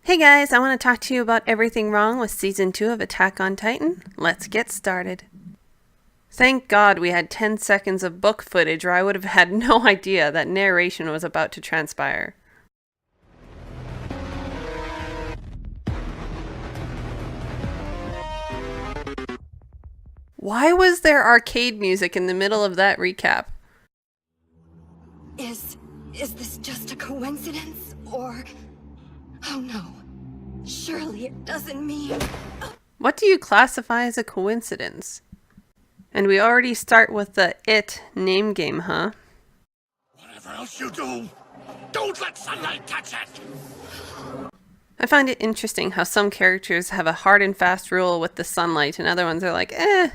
Hey guys, I want to talk to you about everything wrong with Season 2 of Attack on Titan. Let's get started. Thank God we had 10 seconds of book footage or I would have had no idea that narration was about to transpire. Why was there arcade music in the middle of that recap? Is this just a coincidence, or... Oh no. Surely it doesn't mean... What do you classify as a coincidence? And we already start with the It name game, huh? Whatever else you do, don't let sunlight touch it! I find it interesting how some characters have a hard and fast rule with the sunlight and other ones are like, eh.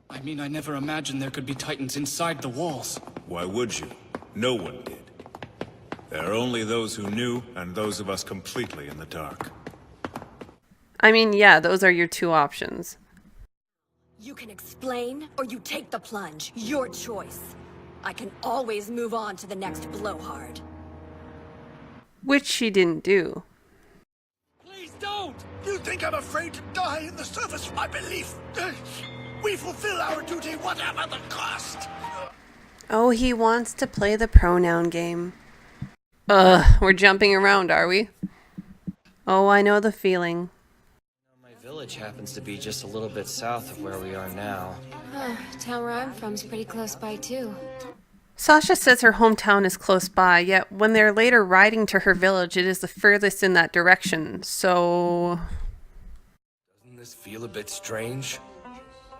I mean, I never imagined there could be Titans inside the walls. Why would you? No one did. There are only those who knew, and those of us completely in the dark. I mean, yeah, those are your two options. You can explain, or you take the plunge. Your choice. I can always move on to the next blowhard. Which she didn't do. Please don't! You think I'm afraid to die in the service of my belief? We fulfill our duty whatever the cost! Oh, he wants to play the pronoun game. We're jumping around, are we? Oh, I know the feeling. My village happens to be just a little bit south of where we are now. Town where I'm from is pretty close by, too. Sasha says her hometown is close by, yet when they're later riding to her village, it is the furthest in that direction, so... Doesn't this feel a bit strange?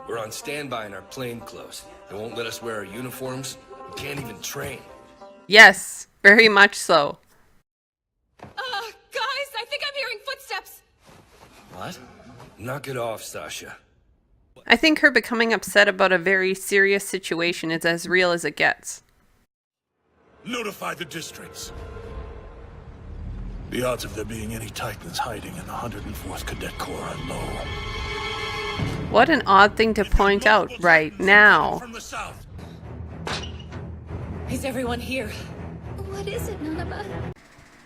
We're on standby in our plain clothes. They won't let us wear our uniforms. We can't even train. Yes, very much so. Guys, I think I'm hearing footsteps! What? Knock it off, Sasha. I think her becoming upset about a very serious situation is as real as it gets. Notify the districts. The odds of there being any Titans hiding in the 104th Cadet Corps are low. What an odd thing to point out right now. From the south. Is everyone here? What is it, Nanaba?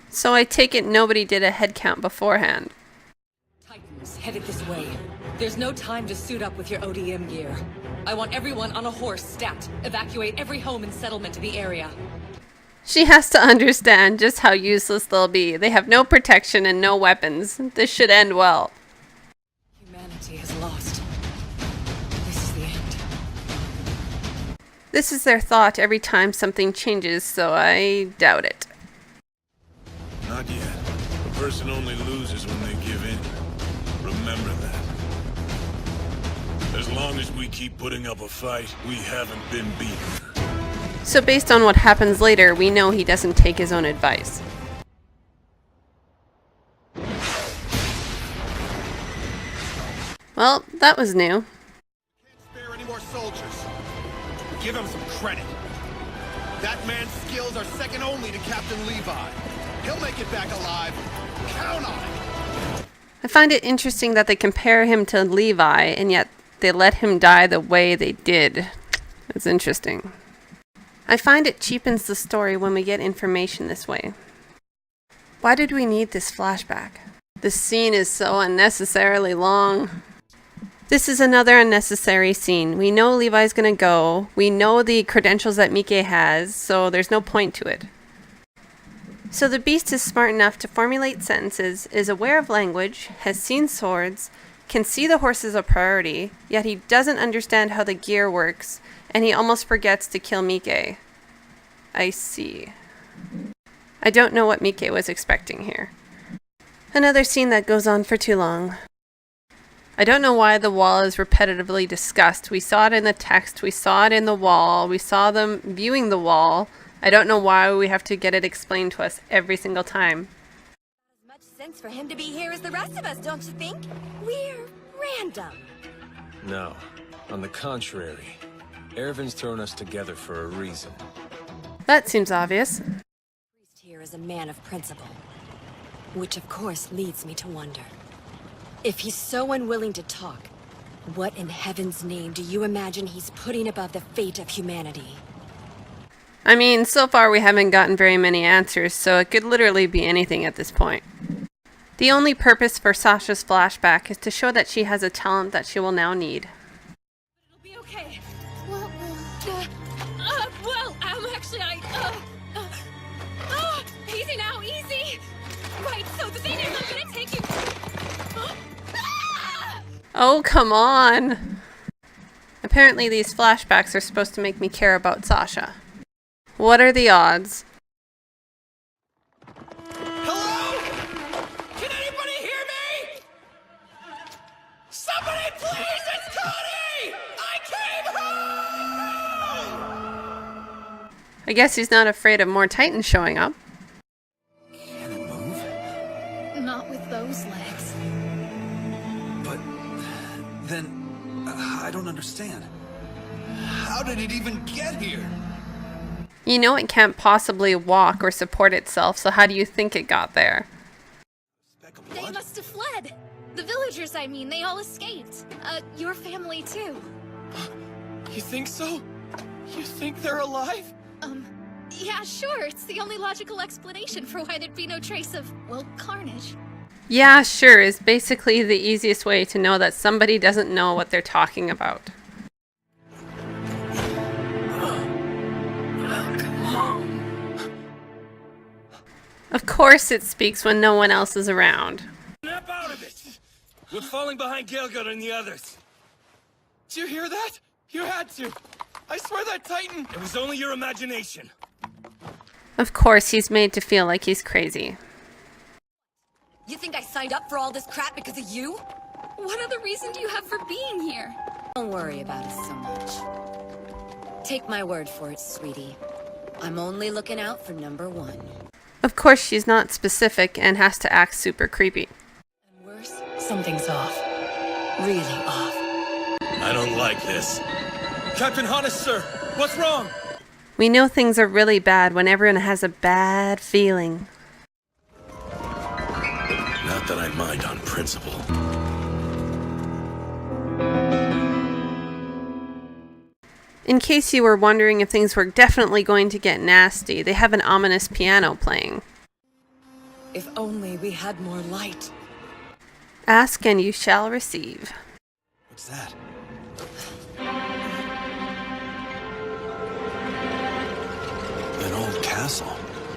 So I take it nobody did a head count beforehand. Titans headed this way. There's no time to suit up with your ODM gear. I want everyone on a horse stat. Evacuate every home and settlement in the area. She has to understand just how useless they'll be. They have no protection and no weapons. This should end well. Humanity has lost. This is the end. This is their thought every time something changes, so I doubt it. Not yet. A person only loses when they give in. Remember that. As long as we keep putting up a fight, we haven't been beaten. So based on what happens later, we know he doesn't take his own advice. Well, that was new. Can't spare any more soldiers. Give him some credit. That man's skills are second only to Captain Levi. He'll make it back alive. Count on it. I find it interesting that they compare him to Levi, and yet they let him die the way they did. It's interesting. I find it cheapens the story when we get information this way. Why did we need this flashback? This scene is so unnecessarily long. This is another unnecessary scene. We know Levi's gonna go. We know the credentials that Mike has, so there's no point to it. So the beast is smart enough to formulate sentences, is aware of language, has seen swords, can see the horse as a priority, yet he doesn't understand how the gear works, and he almost forgets to kill Mike. I see. I don't know what Mike was expecting here. Another scene that goes on for too long. I don't know why the wall is repetitively discussed. We saw it in the text, we saw it in the wall, we saw them viewing the wall. I don't know why we have to get it explained to us every single time. As much sense for him to be here as the rest of us, don't you think? We're random. No. On the contrary. Ervin's thrown us together for a reason. That seems obvious. The priest here is a man of principle. Which of course leads me to wonder. If he's so unwilling to talk, what in heaven's name do you imagine he's putting above the fate of humanity? I mean, so far we haven't gotten very many answers, so it could literally be anything at this point. The only purpose for Sasha's flashback is to show that she has a talent that she will now need. It'll be okay. Well, Easy now, easy! Right, so the thing is, I'm gonna take you... Oh, come on! Apparently these flashbacks are supposed to make me care about Sasha. What are the odds? Hello? Can anybody hear me? Somebody please, it's Connie! I came home! I guess he's not afraid of more Titans showing up. Can it move? not with those legs. But then I don't understand. How did it even get here? You know it can't possibly walk or support itself, so how do you think it got there? Speck of They blood? must have fled. The villagers, I mean, they all escaped. Your family too. You think so? You think they're alive? Yeah, sure. It's the only logical explanation for why there'd be no trace of, well, carnage. Yeah, sure is basically the easiest way to know that somebody doesn't know what they're talking about. Of course it speaks when no one else is around. Snap out of it! We're falling behind Gilgud and the others. Did you hear that? You had to. I swear that Titan... It was only your imagination. Of course he's made to feel like he's crazy. You think I signed up for all this crap because of you? What other reason do you have for being here? Don't worry about us so much. Take my word for it, sweetie. I'm only looking out for number one. Of course she's not specific and has to act super creepy. And worse, something's off. Really off. I don't like this. Captain Hannes, sir! What's wrong? We know things are really bad when everyone has a bad feeling. Not that I mind on principle. In case you were wondering if things were definitely going to get nasty, they have an ominous piano playing. If only we had more light. Ask and you shall receive. What's that? An old castle.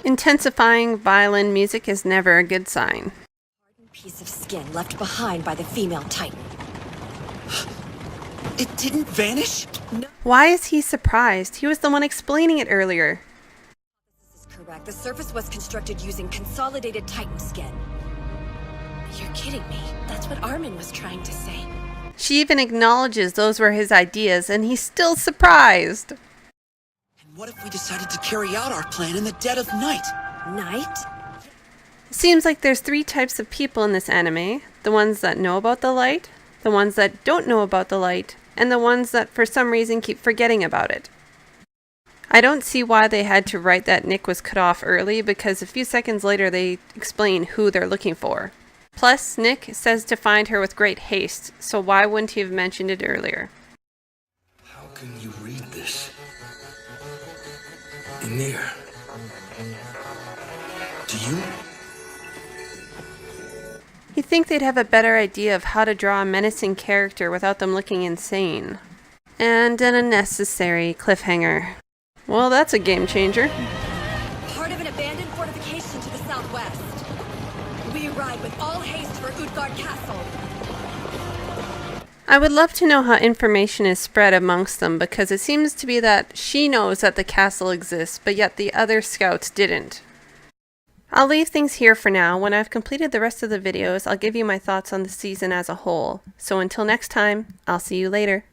Intensifying violin music is never a good sign. Piece of skin left behind by the female Titan. It didn't vanish? No, Why is he surprised? He was the one explaining it earlier. this is correct. The surface was constructed using consolidated Titan skin. You're kidding me. That's what Armin was trying to say. She even acknowledges those were his ideas, and he's still surprised. And what if we decided to carry out our plan in the dead of night? Night? Seems like there's 3 types of people in this anime. The ones that know about the light, the ones that don't know about the light, and the ones that for some reason keep forgetting about it. I don't see why they had to write that Nick was cut off early, because a few seconds later they explain who they're looking for. Plus, Nick says to find her with great haste, so why wouldn't he have mentioned it earlier? How can you read this? Emir. Do you? You'd think they'd have a better idea of how to draw a menacing character without them looking insane. And an unnecessary cliffhanger. Well, that's a game changer. Part of an abandoned fortification to the southwest. We ride with all haste for Utgard Castle. I would love to know how information is spread amongst them, because it seems to be that she knows that the castle exists, but yet the other scouts didn't. I'll leave things here for now. When I've completed the rest of the videos, I'll give you my thoughts on the season as a whole. So until next time, I'll see you later.